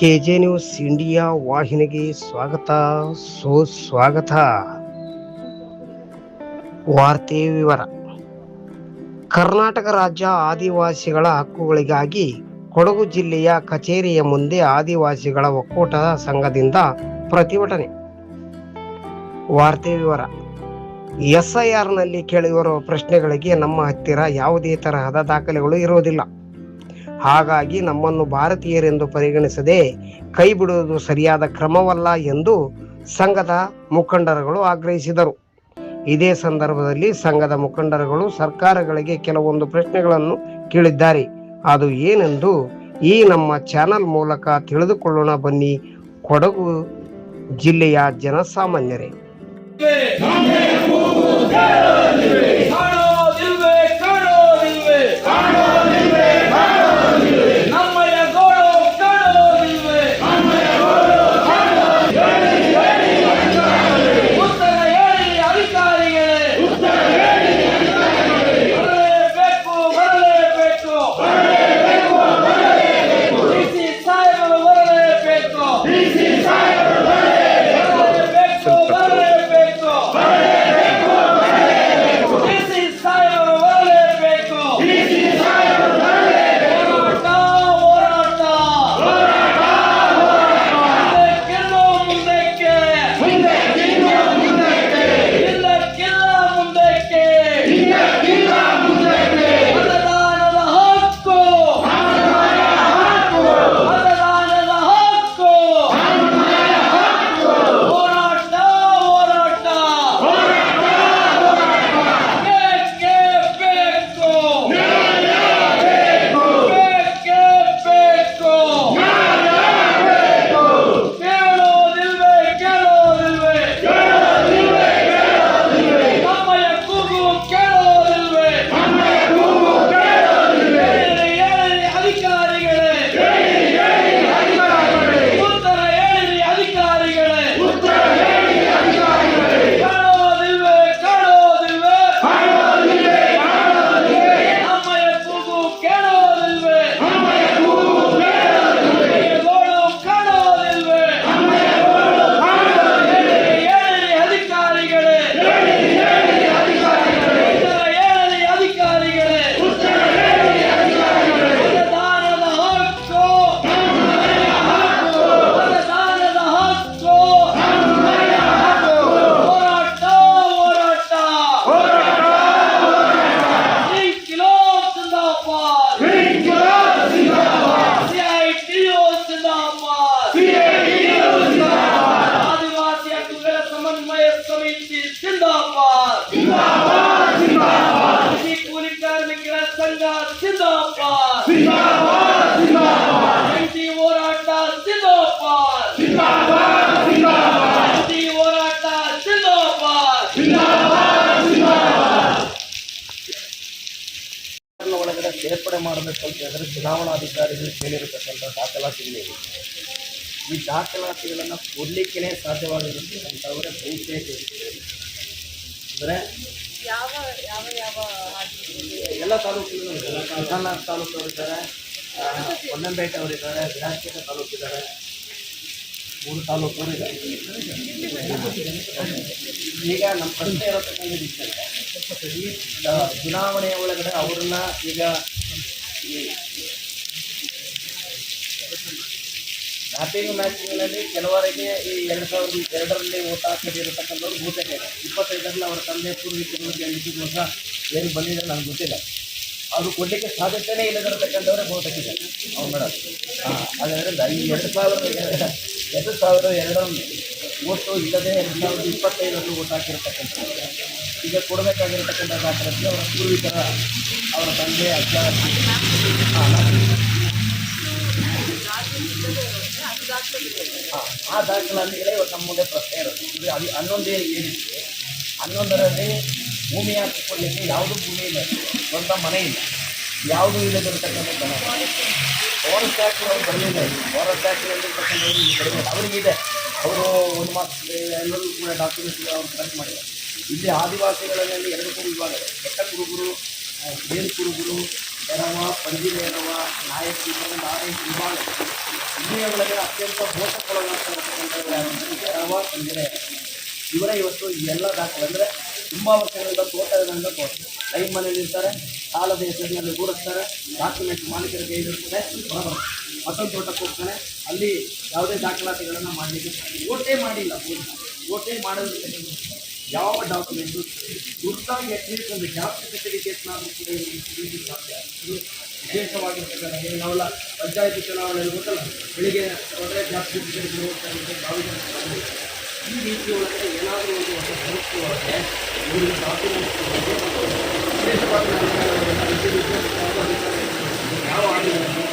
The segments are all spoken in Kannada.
ಕೆಜೆ ನ್ಯೂಸ್ ಇಂಡಿಯಾ ವಾಹಿನಿಗೆ ಸ್ವಾಗತ ಸುಸ್ವಾಗತ. ವಾರ್ತೆ ವಿವರ. ಕರ್ನಾಟಕ ರಾಜ್ಯ ಆದಿವಾಸಿಗಳ ಹಕ್ಕುಗಳಿಗಾಗಿ ಕೊಡಗು ಜಿಲ್ಲೆಯ ಕಚೇರಿಯ ಮುಂದೆ ಆದಿವಾಸಿಗಳ ಒಕ್ಕೂಟ ಸಂಘದಿಂದ ಪ್ರತಿಭಟನೆ. ವಾರ್ತೆ ವಿವರ. SIRನಲ್ಲಿ ಕೇಳಿರುವ ಪ್ರಶ್ನೆಗಳಿಗೆ ನಮ್ಮ ಹತ್ತಿರ ಯಾವುದೇ ತರಹದ ದಾಖಲೆಗಳು ಇರುವುದಿಲ್ಲ. ಹಾಗಾಗಿ ನಮ್ಮನ್ನು ಭಾರತೀಯರೆಂದು ಪರಿಗಣಿಸದೆ ಕೈ ಬಿಡುವುದು ಸರಿಯಾದ ಕ್ರಮವಲ್ಲ ಎಂದು ಸಂಘದ ಮುಖಂಡರುಗಳು ಆಗ್ರಹಿಸಿದರು. ಇದೇ ಸಂದರ್ಭದಲ್ಲಿ ಸಂಘದ ಮುಖಂಡರುಗಳು ಸರ್ಕಾರಗಳಿಗೆ ಕೆಲವೊಂದು ಪ್ರಶ್ನೆಗಳನ್ನು ಕೇಳಿದ್ದಾರೆ. ಅದು ಏನೆಂದು ಈ ನಮ್ಮ ಚಾನಲ್ ಮೂಲಕ ತಿಳಿದುಕೊಳ್ಳೋಣ ಬನ್ನಿ. ಕೊಡಗು ಜಿಲ್ಲೆಯ ಜನಸಾಮಾನ್ಯರೇ, ಒಳಗಡೆ ಸೇರ್ಪಡೆ ಮಾಡಬೇಕು ಅಂತ ಹೇಳಿದ್ರೆ ಚುನಾವಣಾಧಿಕಾರಿಗಳು ಕೇಳಿರತಕ್ಕಂಥ ದಾಖಲಾತಿಗಳಿವೆ. ಈ ದಾಖಲಾತಿಗಳನ್ನು ಕೊಡಲಿಕ್ಕೇ ಸಾಧ್ಯವಾಗಿರುತ್ತೆ ಅಂತವರೇ ಬಹುತೇಕ ಅಂದರೆ ಎಲ್ಲ ತಾಲೂಕುಗಳು ವಿಧಾನನಗರ ತಾಲೂಕವರು ಇದ್ದಾರೆ, ಹೊನ್ನಂಪೇಟೆ ಅವರಿದ್ದಾರೆ, ವಿರಾಜಪೇಟೆ ತಾಲೂಕಿದ್ದಾರೆ, 3 ತಾಲೂಕವರು ಇದ್ದಾರೆ. ಈಗ ನಮ್ಮ ಪ್ರಶ್ನೆ ಇರತಕ್ಕಂಥದ್ದು ಇಷ್ಟಂತೆ, ಈ ಚುನಾವಣೆಯ ಒಳಗಡೆ ಅವ್ರನ್ನ ಈಗ ಈ ಮ್ಯಾಪಿಂಗ್ನಲ್ಲಿ ಕೆಲವರಿಗೆ ಈ 2002ರಲ್ಲಿ ಓಟ್ ಹಾಕಿರತಕ್ಕಂಥವ್ರು ಬಹುತೇಕ 25ರಲ್ಲಿ ಅವರ ತಂದೆ ಪೂರ್ವಿಕರಿಗೆ ವರ್ಷ ಏನು ಬಂದಿದೆ ನನಗೆ ಗೊತ್ತಿಲ್ಲ. ಅವರು ಕೊಡಲಿಕ್ಕೆ ಸಾಧ್ಯತೆಯೇ ಇಲ್ಲದಿರತಕ್ಕಂಥವ್ರೆ ಬಹುತೇಕ ಇದೆ ಅವ್ರು ಮೇಡಮ್. ಅದರಿಂದ ಈ 2002ರಲ್ಲಿ ಓಟು ಇಲ್ಲದೆ 2025ರಲ್ಲಿ ಓಟ್ ಹಾಕಿರತಕ್ಕಂಥದ್ದು ಈಗ ಕೊಡಬೇಕಾಗಿರತಕ್ಕಂಥ ದಾಖಲಾತಿ ಅವರ ಪೂರ್ವಿಕರ ಅವರ ತಂದೆ ಅಜ್ಜ ಆ ದಾಖಲಾತಿಗಳೇ ಇವತ್ತು ನಮ್ಮ ಮುಂದೆ ಪ್ರಶ್ನೆ ಇರುತ್ತೆ. ಇದು 11 ಏನಿದೆ, 11ರಲ್ಲಿ ಭೂಮಿ ಹಾಕಿಕೊಳ್ಳಲಿಕ್ಕೆ ಯಾವುದೂ ಭೂಮಿ ಇಲ್ಲ, ಸ್ವಂತ ಮನೆ ಇಲ್ಲ, ಯಾವುದೂ ಇಲ್ಲದಿರತಕ್ಕಂಥ ಜನ. ಫಾರೆಸ್ಟ್ ಆ್ಯಕ್ಟ್ ಅವ್ರು ಬರಲಿಲ್ಲ. ಫಾರೆಸ್ಟ್ ಆ್ಯಕ್ಟ್ನಲ್ಲಿರ್ತಕ್ಕಂಥವ್ರು ಕಡಿಮೆ ಅವರಿಗಿದೆ. ಅವರು 1 ಮಾಸ ಎಲ್ಲರೂ ಕೂಡ ಡಾಕ್ಯುಮೆಂಟ್ಸ್ ಅವ್ರು ಕಲೆಕ್ಟ್ ಮಾಡಿದ್ದಾರೆ. ಇಲ್ಲಿ ಆದಿವಾಸಿಗಳಲ್ಲಿ 2 ವಿಭಾಗ ಇದೆ, ಬೆಟ್ಟ ಕುರುಬರು, ಬೇರು ಕುರುಬರು, ಎರವ ಪಂಜಿನ ನಾಯಕಿ ಒಂದು 6 ವಿಭಾಗ ಇಲ್ಲಿಯ ಒಳಗೆ ಅತ್ಯಂತ ಮೋಸಕ್ಕೊಳಗಾಗ್ತಾ ಎರವ ಪಂಜಿನ ಇವರೇ ಇವತ್ತು ಈ ಎಲ್ಲ ದಾಖಲೆ ಅಂದರೆ ತುಂಬ ವರ್ಷಗಳಿಂದ ತೋಟದಿಂದ ಲೈನ್ ಮನೇಲಿ ಇರ್ತಾರೆ, ಸಾಲದ ಹೆಸರಿನಲ್ಲಿ ಕೂಡಿಸ್ತಾರೆ, ಡಾಕ್ಯುಮೆಂಟ್ ಮಾಲೀಕರ ಕೈಗಿರ್ತದೆ, ಮತ್ತೊಂದು ತೋಟಕ್ಕೆ ಹೋಗ್ತಾನೆ, ಅಲ್ಲಿ ಯಾವುದೇ ದಾಖಲಾತಿಗಳನ್ನು ಮಾಡಲಿಕ್ಕೆ ಓಟೇ ಮಾಡಿಲ್ಲ. ಓಟೇ ಮಾಡೋದ್ರಿಂದ ಯಾವ ಡಾಕ್ಯುಮೆಂಟು ಗುರುತಾಗಿ ಅಟ್ಲೀಸ್ಟ್ ಒಂದು ಜಾಬ್ ಸರ್ಟಿಫಿಕೇಟ್ನಾದರೂ ಕೂಡ ಇರಲಿಕ್ಕೆ ಸಾಧ್ಯ. ಇದು ವಿಶೇಷವಾಗಿರ್ತದೆ. ನಾವೆಲ್ಲ ಪಂಚಾಯತಿ ಚುನಾವಣೆಯಲ್ಲಿ ಗೊತ್ತಲ್ಲ, ಬೆಳಿಗ್ಗೆ ಹೋದರೆ ಜಾಬ್ ಸರ್ಟಿಫಿಕೇಟ್ ಈ ರೀತಿ ಒಳಗಡೆ ಏನಾದರೂ ಒಂದು ಹೊಸ ಸಮಸ್ಯೆ ಒಳಗೆ ಇವರಿಗೆ ಡಾಕ್ಯುಮೆಂಟ್ಸ್ ವಿಶೇಷವಾಗಿ ಯಾವ ಆಡಿನಲ್ಲಿ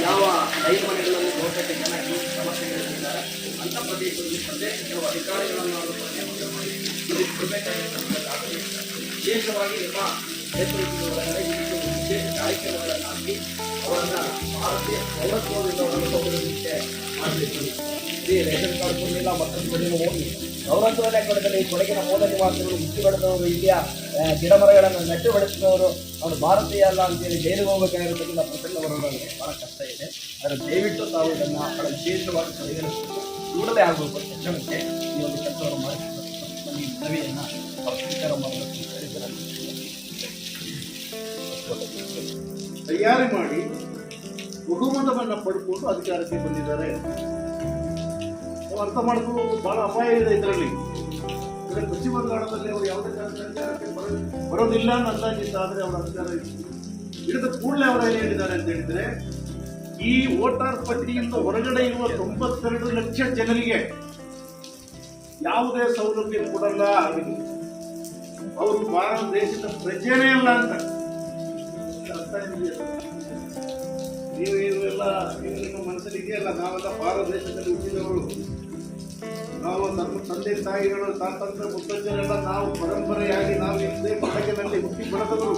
ಯಾವ ರೈತ ಮನೆಗಳಲ್ಲಿ ಬಹುತೇಕ ಜನ ಈ ಸಮಸ್ಯೆಗಳಿದ್ದಾರೆ ಅಂಥ ಪ್ರದೇಶದಲ್ಲಿ ಕೆಲವು ಅಧಿಕಾರಿಗಳನ್ನು ಇದಕ್ಕೆ ಕೊಡಬೇಕಾಗಿರ್ತಕ್ಕಂಥ ವಿಶೇಷವಾಗಿ ನಿಮ್ಮ ಕ್ಷೇತ್ರದಲ್ಲಿ ಒಳಗಡೆ ಈ ರೀತಿ ವಿಶೇಷ ಕಾರ್ಯಕ್ರಮಗಳನ್ನು ಹಾಕಿ ಅವರನ್ನು ಭಾರತೀಯ ಪೌರತ್ವದಿಂದ ಒಳಗೊಳ್ಳಲಿಕ್ಕೆ ಮಾಡಬೇಕು. ಈ ರೇಷನ್ ಕಾರ್ಡ್ ಕೊಡಲಿಲ್ಲ, ಮತ್ತೊಂದು ಕೊಡಲಿಲ್ಲ, ಹೋಗಿ ಪೌರತ್ವದ ಕೊಡದಲ್ಲಿ ಈ ಕೊಡಗಿನ ಮೂಲ ನಿವಾಸಿಗಳು ಹುಟ್ಟಿ ಬೆಳೆದವರು, ಇಲ್ಲಿಯ ಗಿಡ ಮರಗಳನ್ನು ನೆಟ್ಟು ಬೆಳೆಸಿದವರು ಅವರು ಭಾರತೀಯ ಅಲ್ಲ ಅಂತೇಳಿ ಜೈಲಿಗೆ ಹೋಗಬೇಕಾಗಿರತಕ್ಕಂಥ ಪ್ರಸಂಗ ಬರೋದಕ್ಕೆ ಭಾಳ ಕಷ್ಟ ಇದೆ. ಆದರೆ ದಯವಿಟ್ಟು ತಾವು ಇದನ್ನು ಬಹಳ ವಿಶೇಷವಾಗಿ ಪರಿಗಣಿಸಬೇಕು, ಕೂಡಲೇ ಆಗಬೇಕು. ತಕ್ಷಣಕ್ಕೆ ಈ ಒಂದು ಕೆಲಸವನ್ನು ಮಾಡಿರ್ತಕ್ಕಂಥ ಈ ಮನವಿಯನ್ನು ಸ್ವೀಕಾರ ಮಾಡಬೇಕು. ತಯಾರಿ ಮಾಡಿ ಬಹುಮತವನ್ನು ಪಡ್ಕೊಂಡು ಅಧಿಕಾರಕ್ಕೆ ಬಂದಿದ್ದಾರೆ. ಅರ್ಥ ಮಾಡ್ಕೊಳ್ಳೋದು ಬಹಳ ಅಪಾಯ ಇದೆ ಇದರಲ್ಲಿ. ಪಶ್ಚಿಮ ಬಂಗಾಳದಲ್ಲಿ ಅವರು ಯಾವುದೇ ಅಧಿಕಾರಕ್ಕೆ ಬರೋದಿಲ್ಲ ಅನ್ನೋ ಅಂದಾಜಿಂದ ಆದರೆ ಅವರ ಅಧಿಕಾರ ಹಿಡಿದ ಕೂಡಲೇ ಅವರು ಏನು ಹೇಳಿದ್ದಾರೆ ಅಂತ ಹೇಳಿದ್ರೆ, ಈ ವೋಟರ್ ಪಟ್ಟಿಯಿಂದ ಹೊರಗಡೆ ಇರುವ 92 ಲಕ್ಷ ಜನರಿಗೆ ಯಾವುದೇ ಸೌಲಭ್ಯ ಕೊಡಲ್ಲ, ಅವರು ಭಾರತ ದೇಶದ ಪ್ರಜೆನೇ ಅಲ್ಲ ಅಂತ ಅರ್ಥ ಇದೆಯಾ? ನೀವು ಇವೆಲ್ಲ ನಿಮ್ಮ ಮನಸ್ಸಲ್ಲಿ ಇದೆಯಲ್ಲ, ನಾವೆಲ್ಲ ಭಾರತ ದೇಶದಲ್ಲಿ ಹುಟ್ಟಿದವರು, ನಾವು ನಮ್ಮ ತಂದೆ ತಾಯಿಗಳು ತಾತಂತ್ರ ಮುತ್ತಜ್ಜರೆಲ್ಲ ನಾವು ಪರಂಪರೆಯಾಗಿ ನಾವು ಇದೇ ಕೊಡಗಿನಲ್ಲಿ ಹುಟ್ಟಿ ಬೆಳೆದವರು,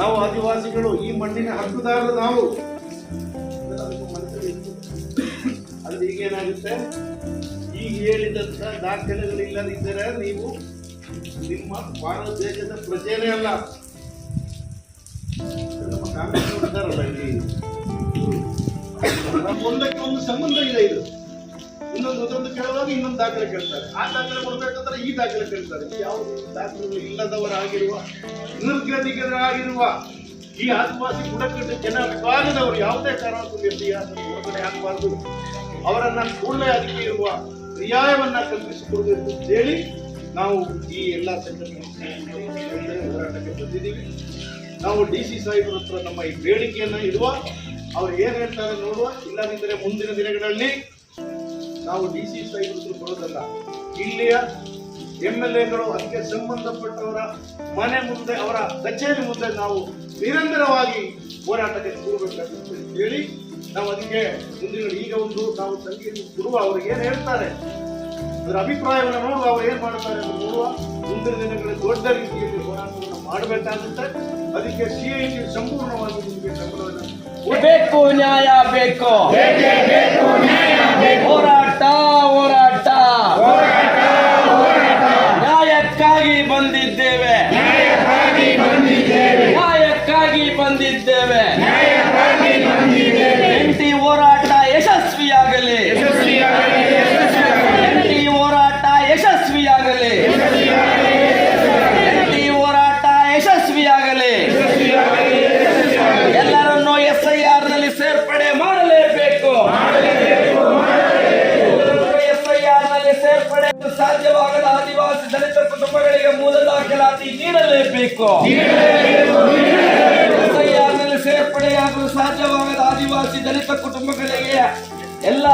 ನಾವು ಆದಿವಾಸಿಗಳು, ಈ ಮಣ್ಣಿನ ಹಕ್ಕುದಾರರು ನಾವು. ನಿಮ್ಮ ಮನಸ್ಸಲ್ಲಿ ಅಲ್ಲಿ ಈಗೇನಾಗುತ್ತೆ, ಈಗ ಹೇಳಿದಂಥ ದಾಖಲೆಗಳಿಲ್ಲದಿದ್ದರೆ ನೀವು ನಿಮ್ಮ ಭಾರತ ದೇಶದ ಪ್ರಜೆನೇ ಅಲ್ಲ. ನಮ್ಮ ಕಾಂಗ್ರೆಸ್ ಇದ್ದಾರಲ್ಲ ಇಲ್ಲಿ, ಒಂದಕ್ಕೆ ಒಂದು ಸಂಬಂಧ ಇದೆ. ಇದು ಇನ್ನೊಂದು ಕೇಳುವಾಗ ಇನ್ನೊಂದು ದಾಖಲೆ ಕೇಳ್ತಾರೆ, ಆ ದಾಖಲೆ ಕೊಡ್ಬೇಕಂದ್ರೆ ಈ ದಾಖಲೆ ಕೇಳ್ತಾರೆ. ಯಾವ ದಾಖಲೆಗಳು ಇಲ್ಲದವರಾಗಿರುವ, ನಿರ್ಗತಿಕರಾಗಿರುವ ಈ ಆದಿವಾಸಿ ಬುಡಕಟ್ಟು ಜನ ವಿಭಾಗದವರು ಯಾವುದೇ ಕಾರಣಕ್ಕೂ ಹೊರಗಡೆ ಹಾಕಬಾರ್ದು, ಅವರನ್ನ ಕೂಡಲೇ ಅದಕ್ಕೆ ಇರುವ ಪರ್ಯಾಯವನ್ನ ಕಲ್ಪಿಸಿಕೊಡಬೇಕು ಅಂತ ಹೇಳಿ ನಾವು ಈ ಎಲ್ಲ ಹೋರಾಟಕ್ಕೆ ಬಂದಿದ್ದೀವಿ. ನಾವು DC ಸಾಹೇಬರ ಹತ್ರ ನಮ್ಮ ಈ ಬೇಡಿಕೆಯನ್ನು ಇಡುವ, ಅವ್ರು ಏನು ಹೇಳ್ತಾರೆ ನೋಡುವ. ಇಲ್ಲದಿದ್ದರೆ ಮುಂದಿನ ದಿನಗಳಲ್ಲಿ ನಾವು DC ಸಾಹೇಬರ ಹತ್ರ ಬರೋದಲ್ಲ, ಇಲ್ಲಿಯ MLAಗಳು ಅದಕ್ಕೆ ಸಂಬಂಧಪಟ್ಟವರ ಮನೆ ಮುಂದೆ, ಅವರ ಕಚೇರಿ ಮುಂದೆ ನಾವು ನಿರಂತರವಾಗಿ ಹೋರಾಟಕ್ಕೆ ಕೂರಬೇಕಾಗುತ್ತೆ ಅಂತ ಹೇಳಿ ನಾವು ಅದಕ್ಕೆ ಮುಂದಿನ ಈಗ ಒಂದು ನಾವು ಸಂಗೀತ ಗುರುವ ಅವ್ರು ಏನು ಹೇಳ್ತಾರೆ ಅದರ ಅಭಿಪ್ರಾಯವನ್ನು ನೋಡುವ, ಅವ್ರು ಏನ್ ಮಾಡ್ತಾರೆ ಅಂತ ನೋಡುವ. ಮುಂದಿನ ದಿನಗಳಲ್ಲಿ ದೊಡ್ಡ ರೀತಿಯಲ್ಲಿ ಹೋರಾಟವನ್ನು ಮಾಡಬೇಕಾಗುತ್ತೆ. ಅದಕ್ಕೆ CIT ಸಂಪೂರ್ಣವಾಗಿ ನಿಮಗೆ ಬೆಂಬಲವನ್ನು ಬೇಕು, ನ್ಯಾಯ ಬೇಕು, ಹೋರಾಟ ಹೋರಾಟ, ನ್ಯಾಯಕ್ಕಾಗಿ ಬಂದಿದ್ದೇವೆ, ನ್ಯಾಯಕ್ಕಾಗಿ ಬಂದಿದ್ದೇವೆ. NT ಹೋರಾಟ ಯಶಸ್ವಿಯಾಗಲಿ, NT ಹೋರಾಟ ಯಶಸ್ವಿಯಾಗಲಿ, NT ಹೋರಾಟ ಯಶಸ್ವಿಯಾಗಲಿ. ಎಲ್ಲರನ್ನೂ SIR ನಲ್ಲಿ ಸೇರ್ಪಡೆ ಮಾಡಲೇಬೇಕು, SIR ನಲ್ಲಿ ಸೇರ್ಪಡೆ ಸಾಧ್ಯವಾಗದ ಆದಿವಾಸಿ ದಲಿತ ಕುಟುಂಬಗಳಿಗೆ ಮೂಲ ದಾಖಲಾತಿ ನೀಡಲೇಬೇಕು. SIR ನಲ್ಲಿ ಸೇರ್ಪಡೆಯಾಗಲು ಸಾಧ್ಯವಾಗದ ಆದಿವಾಸಿ ದಲಿತ ಕುಟುಂಬಗಳಿಗೆ ಎಲ್ಲ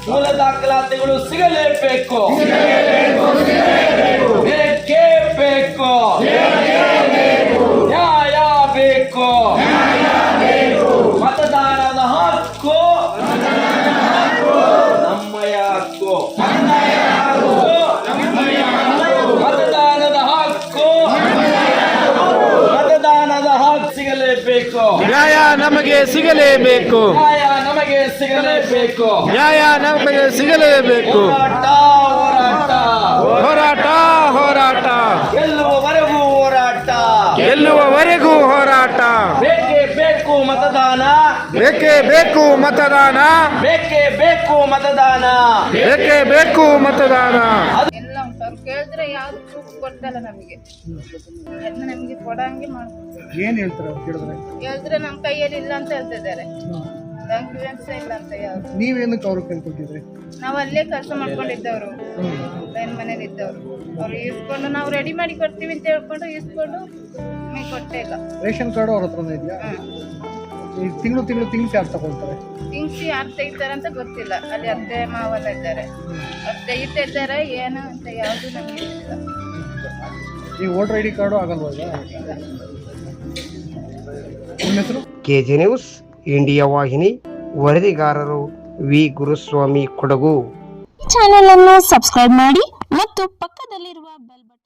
ಮೂಲ ದಾಖಲಾತಿಗಳು ಸಿಗಲೇಬೇಕು, ಬೇಕೇ ಬೇಕು, ನ್ಯಾಯ ಬೇಕು. ಮತದಾನದ ಹಕ್ಕು ನಮ್ಮಯ ಹಕ್ಕು, ಮತದಾನದ ಹಕ್ಕು, ಮತದಾನದ ಹಕ್ಕು ಸಿಗಲೇಬೇಕು, ನ್ಯಾಯ ನಮಗೆ ಸಿಗಲೇಬೇಕು, ನ್ಯಾಯ ನಮಗೆ ಸಿಗಲೇಬೇಕು, ನ್ಯಾಯ ನಮಗೆ ಸಿಗಲೇಬೇಕು. ಹೋರಾಟ ಹೋರಾಟ, ಹೋರಾಟ ಹೋರಾಟ, ಗೆಲ್ಲುವವರೆಗೂ ಹೋರಾಟ, ಗೆಲ್ಲುವವರೆಗೂ ಹೋರಾಟ. ಬೇಕೇ ಬೇಕೇ ಬೇಕು ಮತದಾನ, ಬೇಕೇ ಬೇಕು ಮತದಾನ. ಬೇಕೇ ಬೇಕು ಮತದಾನ. ಎಲ್ಲ ಉಂಟು. ಅವ್ರು ಕೇಳಿದ್ರೆ ಯಾವ್ದು ಪ್ರೂಫ್ ಕೊಡ್ತಲ್ಲ ನಮಗೆ, ಎಲ್ಲ ನಮಗೆ ಕೊಡಂಗೆ ಮಾಡ್ತಾರೆ. ಏನ್ ಹೇಳ್ತಾರೆ ಅವ್ರು ಕೇಳಿದ್ರೆ? ಹೇಳಿದ್ರೆ ನಮ್ಮ ಕೈಯಲ್ಲಿ ಇಲ್ಲ ಅಂತ ಹೇಳ್ತಿದ್ದಾರೆ, ಡಾಕ್ಯುಮೆಂಟ್ಸ್ ಇಲ್ಲ ಅಂತ ಯಾವ್ದು. ನೀವೇನಕ್ಕೆ ಅವ್ರು ಕೇಳ್ಕೊಟ್ಟಿದ್ರಿ? ನಾವು ಅಲ್ಲೇ ಕೆಲಸ ಮಾಡ್ಕೊಂಡಿದ್ದವರು, ಲೈನ್ ಮನೇಲಿ ಇದ್ದವರು. ಅವ್ರು ಇಸ್ಕೊಂಡು ನಾವು ರೆಡಿ ಮಾಡಿ ಕೊಡ್ತೀವಿ ಅಂತ ಹೇಳ್ಕೊಂಡು ಇಸ್ಕೊಂಡು ನಮಗೆ ಕೊಟ್ಟೇ ಇಲ್ಲ. ರೇಷನ್ ಕಾರ್ಡು ಅವ್ರ ಹತ್ರನೇ ಇದೆಯಾ? ಈ ತಿಂಗಳು ಯಾರು ತಗೊಳ್ತಾರೆ? ತಿಂಗ್ಸಿ ಯಾರು ತೆಗಿತಾರೆ ಅಂತ ಗೊತ್ತಿಲ್ಲ. ಅಲ್ಲಿ ಅತ್ತೆ ಮಾವೆಲ್ಲ ಇದ್ದಾರೆ, ಅವ್ರು ತೆಗಿತಾ ಇದ್ದಾರೆ ಏನು ಅಂತ ಯಾವುದು ನಮಗೆ ಗೊತ್ತಿಲ್ಲ. ಈ ವೋಟರ್ ಐಡಿ ಕಾರ್ಡು ಆಗಲ್ವಾ ಈಗ? ನಿಮ್ಮ ಹೆಸರು? ಕೆಜಿ ನ್ಯೂಸ್ ಇಂಡಿಯಾ ವಾಹಿನಿ, ವರದಿಗಾರರು ವಿ ಗುರುಸ್ವಾಮಿ ಕೊಡಗು. ಚಾನೆಲ್ ಅನ್ನು ಸಬ್ಸ್ಕ್ರೈಬ್ ಮಾಡಿ ಮತ್ತು ಪಕ್ಕದಲ್ಲಿರುವ ಬೆಲ್ ಬಟನ್